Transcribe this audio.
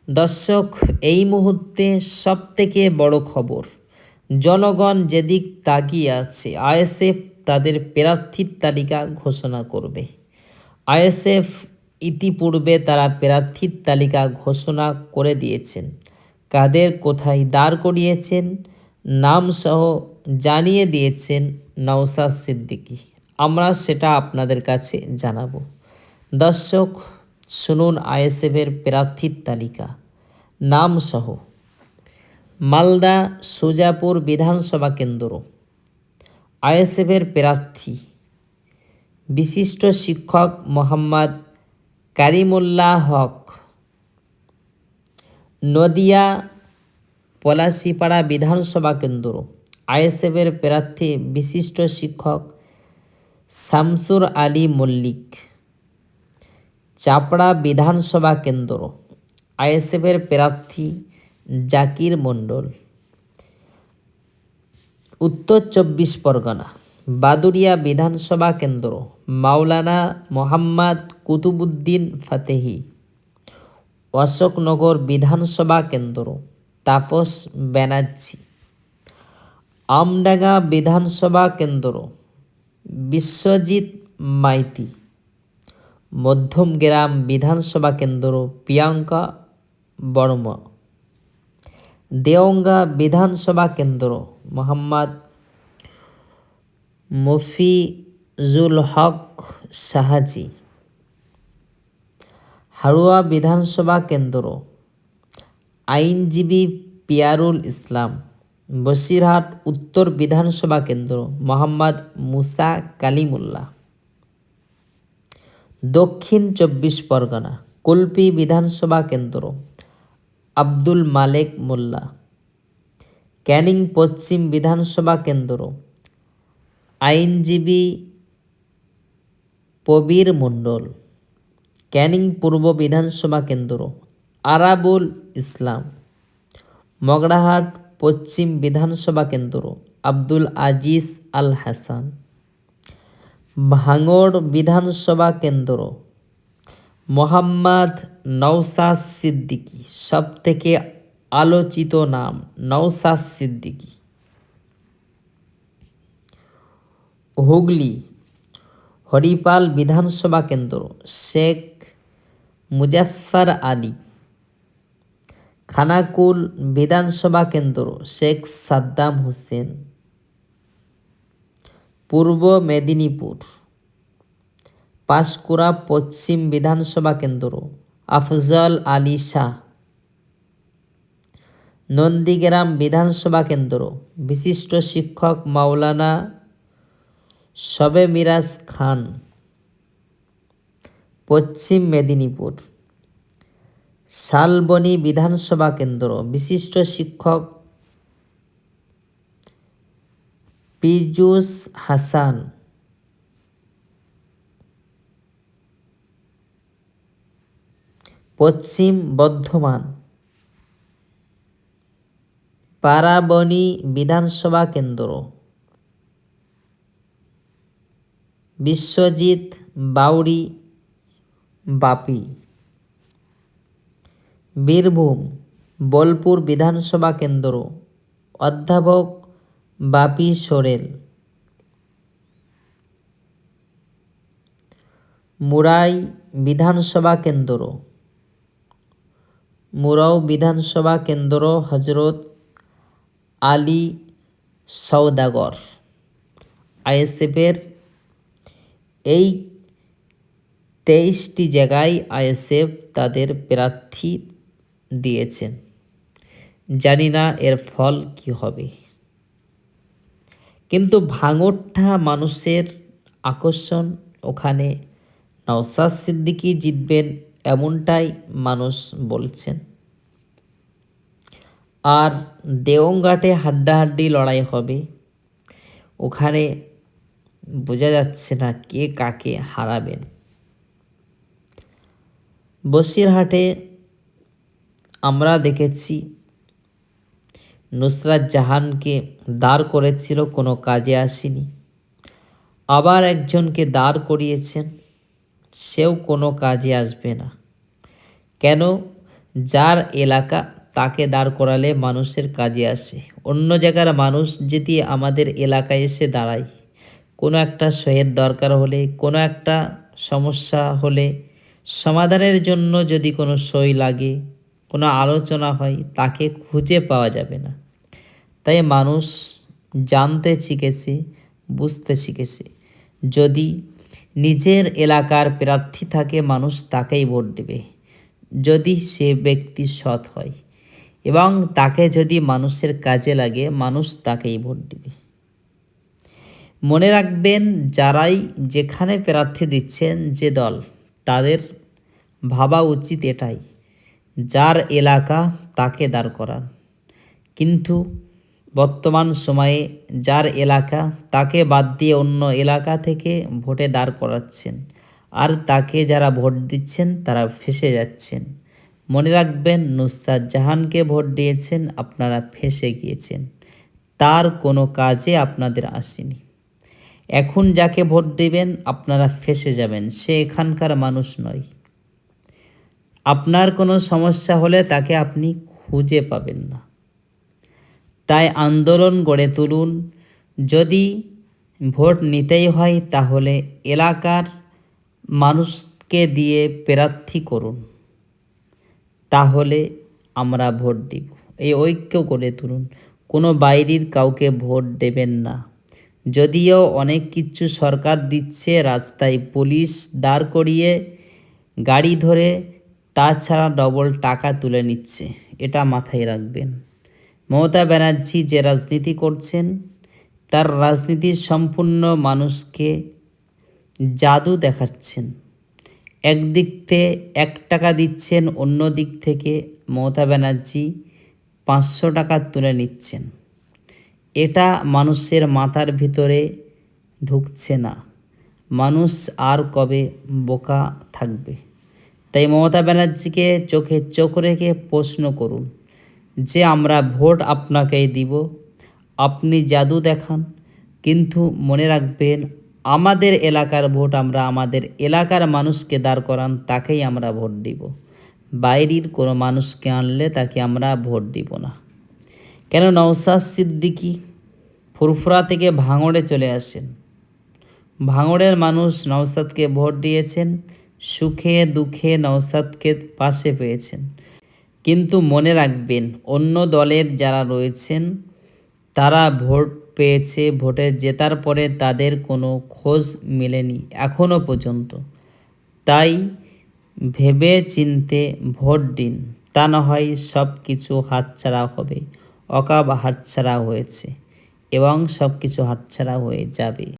দর্শক, এই মুহূর্তে সবথেকে বড় খবর, জনগণ যেদিক তাকিয়ে আছে, আইএসএফ তাদের প্রার্থীর তালিকা ঘোষণা করবে। আইএসএফ ইতিপূর্বে তারা প্রার্থীর তালিকা ঘোষণা করে দিয়েছেন। কাদের কোথায় দাঁড় করিয়েছেন নামসহ জানিয়ে দিয়েছেন নওশাদ সিদ্দিকী। আমরা সেটা আপনাদের কাছে জানাবো। দর্শক, শুনুন আইএসএফের প্রার্থীর তালিকা নামসহ। মালদা সুজাপুর বিধানসভা কেন্দ্র, আইএসএফের প্রার্থী বিশিষ্ট শিক্ষক মোহাম্মদ কারিমুল্লাহ হক। নদিয়া পলাশিপাড়া বিধানসভা কেন্দ্র, আইএসএফের প্রার্থী বিশিষ্ট শিক্ষক শামসুর আলী মল্লিক। চাপড়া বিধানসভা কেন্দ্র, আইএসএফের প্রার্থী জাকির মণ্ডল। উত্তর 24 পরগনা বাদুড়িয়া বিধানসভা কেন্দ্র, মাওলানা মোহাম্মদ কুতুবুদ্দিন ফাতেহি। অশোকনগর বিধানসভা কেন্দ্র, তাপস ব্যানার্জি। আমডাঙ্গা বিধানসভা কেন্দ্র, বিশ্বজিৎ মাইতি। মধ্যমগ্রাম বিধানসভা কেন্দ্র, প্রিয়াঙ্কা বর্মা। দেওঙ্গা বিধানসভা কেন্দ্র, মোহাম্মদ মফিজুল হক সাহাজি। হাড়ুয়া বিধানসভা কেন্দ্র, আইনজীবী পিয়ারুল ইসলাম। বসিরহাট উত্তর বিধানসভা কেন্দ্র, মোহাম্মদ মুসা কালিমুল্লাহ। দক্ষিণ 24 পরগনা কুলপি বিধানসভা কেন্দ্র, আব্দুল মালেক মোল্লা। ক্যানিং পশ্চিম বিধানসভা কেন্দ্র, আইনজীবী প্রবীর মণ্ডল। ক্যানিং পূর্ব বিধানসভা কেন্দ্র, আরাবুল ইসলাম। মগরাহাট পশ্চিম বিধানসভা কেন্দ্র, আব্দুল আজিজ আল হাসান। ভাঙড় বিধানসভা কেন্দ্র, মোহাম্মদ নওশাদ সিদ্দিকী। সবথেকে আলোচিত নাম নওশাদ সিদ্দিকী। হুগলি হরিপাল বিধানসভা কেন্দ্র, শেখ মুজাফফর আলী। খানাকুল বিধানসভা কেন্দ্র, শেখ সাদ্দাম হোসেন। পূর্ব মেদিনীপুর পাঁশকুড়া পশ্চিম বিধানসভা কেন্দ্র, আফজল আলী শাহ। নন্দীগ্রাম বিধানসভা কেন্দ্র, বিশিষ্ট শিক্ষক মাওলানা শবে মিরাজ খান। পশ্চিম মেদিনীপুর শালবনী বিধানসভা কেন্দ্র, বিশিষ্ট শিক্ষক পিজুস হাসান। পশ্চিম বর্ধমান পারাবনী বিধানসভা কেন্দ্র, বিশ্বজিৎ বাউরি বাপি। বীরভূম বোলপুর বিধানসভা কেন্দ্র, অধ্যাপক বাপি সোরেল। মুরাই বিধানসভা কেন্দ্র, মুরাও বিধানসভা কেন্দ্র, হজরত আলী সওদাগর। আইএসএফের এই 23টি জায়গায় আইএসএফ তাদের প্রার্থী দিয়েছেন। জানি না এর ফল কি হবে, কিন্তু ভাঙড়টা মানুষের আকর্ষণ। ওখানে নওশাদ সিদ্দিকী জিতবেন এমনটাই মানুষ বলছেন। আর দেওঙ্গাটে হাড্ডাহাড্ডি লড়াই হবে। ওখানে বোঝা যাচ্ছে না কে কাকে হারাবেন। বসিরহাটে আমরা দেখেছি নুসরাত জাহানকে দাঁড় করেছিল, কোনো কাজে আসেনি। আবার একজনকে দাঁড় করিয়েছেন, সেও কোনো কাজে আসবে না। কেন? যার এলাকা তাকে দাঁড় করালে মানুষের কাজে আসে। অন্য জায়গার মানুষ যদি আমাদের এলাকায় এসে দাঁড়ায়, কোনো একটা সইয়ের দরকার হলে, কোনো একটা সমস্যা হলে, সমাধানের জন্য যদি কোনো সই লাগে, কোনো আলোচনা হয়, তাকে খুঁজে পাওয়া যাবে না। তাই মানুষ জানতে শিখেছে, বুঝতে শিখেছে, যদি নিজের এলাকার প্রার্থী থাকে মানুষ তাকেই ভোট দেবে, যদি সে ব্যক্তি সৎ হয় এবং তাকে যদি মানুষের কাজে লাগে মানুষ তাকেই ভোট দেবে। মনে রাখবেন, যারাই যেখানে প্রার্থী দিচ্ছেন যে দল, তাদের ভাবা উচিত এটাই, যার এলাকা তাকে দাঁড় করান। কিন্তু বর্তমান সময়ে যার এলাকা তাকে বাদ দিয়ে অন্য এলাকা থেকে ভোটে দাঁড় করাচ্ছেন, আর তাকে যারা ভোট দিচ্ছেন তারা ফেঁসে যাচ্ছেন। মনে রাখবেন, নুসরাত জাহানকে ভোট দিয়েছেন, আপনারা ফেঁসে গিয়েছেন, তার কোনো কাজে আপনাদের আসেনি। এখন যাকে ভোট দিবেন আপনারা ফেঁসে যাবেন, সে এখানকার মানুষ নয়। আপনার কোনো সমস্যা হলে তাকে আপনি খুঁজে পাবেন না। তাই আন্দোলন গড়ে তুলুন। যদি ভোট নিতেই হয় তাহলে এলাকার মানুষকে দিয়ে প্রার্থী করুন, তাহলে আমরা ভোট দিব। এই ঐক্য গড়ে তুলুন, কোনো বাইরের কাউকে ভোট দেবেন না। যদিও অনেক কিছু সরকার দিচ্ছে, রাস্তায় পুলিশ দাঁড় করিয়ে গাড়ি ধরে, তাছাড়া ডবল টাকা তুলে নিচ্ছে, এটা মাথায় রাখবেন। মমতা ব্যানার্জি যে রাজনীতি করছেন, তার রাজনীতি সম্পূর্ণ মানুষকে জাদু দেখাচ্ছেন। একদিক থেকে 1 টাকা দিচ্ছেন, অন্য দিক থেকে মমতা ব্যানার্জি 500 টাকা তুলে নিচ্ছেন। এটা মানুষের মাথার ভিতরে ঢুকছে না। মানুষ আর কবে বোকা থাকবে? তাই মমতা ব্যানার্জিকে চোখে চোখ রেখে প্রশ্ন করুন যে আমরা ভোট আপনাকেই দিব, আপনি জাদু দেখান, কিন্তু মনে রাখবেন আমাদের এলাকার ভোট আমরা আমাদের এলাকার মানুষকে দাঁড় করান, তাকেই আমরা ভোট দিব। বাইরের কোনো মানুষকে আনলে তাকে আমরা ভোট দিব না। কেন নওশাদ সিদ্দিকী ফুরফুরা থেকে ভাঙড়ে চলে আসেন, ভাঙড়ের মানুষ নওশাদকে ভোট দিয়েছেন, সুখে দুঃখে নওশাদকে পাশে পেয়েছেন। কিন্তু মনে রাখবেন, অন্য দলের যারা রয়েছেন তারা ভোট পেয়েছে, ভোটে জেতার পরে তাদের কোনো খোঁজ মেলেনি এখনও পর্যন্ত। তাই ভেবে চিনতে ভোট দিন, তা না হয় সব কিছু হাতছাড়া হবে। অকাব হাতছাড়া হয়েছে এবং সব কিছু হাতছাড়া হয়ে যাবে।